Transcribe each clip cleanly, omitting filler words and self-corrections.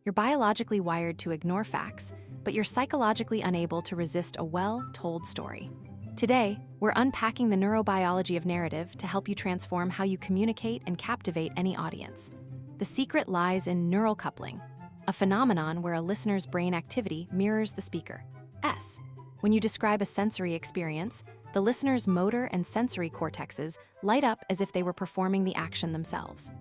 You're biologically wired to ignore facts, but you're psychologically unable to resist a well-told story. Today, we're unpacking the neurobiology of narrative to help you transform how you communicate and captivate any audience. The secret lies in neural coupling, a phenomenon where a listener's brain activity mirrors the speaker's. When you describe a sensory experience, the listener's motor and sensory cortexes light up as if they were performing the action themselves.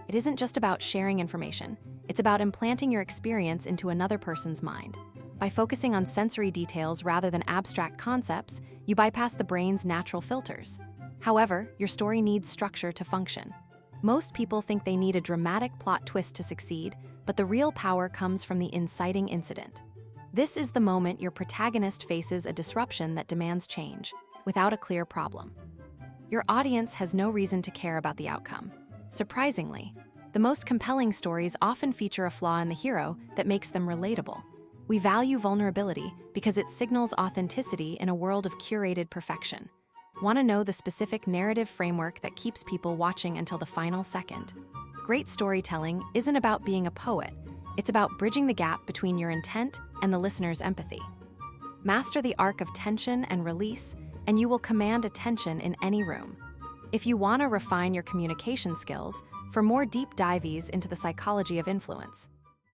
It isn't just about sharing information, it's about implanting your experience into another person's mind. By focusing on sensory details rather than abstract concepts, you bypass the brain's natural filters. However, your story needs structure to function. Most people think they need a dramatic plot twist to succeed, but the real power comes from the inciting incident. This is the moment your protagonist faces a disruption that demands change, without a clear problem. Your audience has no reason to care about the outcome. Surprisingly, the most compelling stories often feature a flaw in the hero that makes them relatable. We value vulnerability because it signals authenticity in a world of curated perfection. Want to know the specific narrative framework that keeps people watching until the final second? Great storytelling isn't about being a poet. It's about bridging the gap between your intent and the listener's empathy. Master the arc of tension and release, and you will command attention in any room. If you want to refine your communication skills, for more deep dives into the psychology of influence,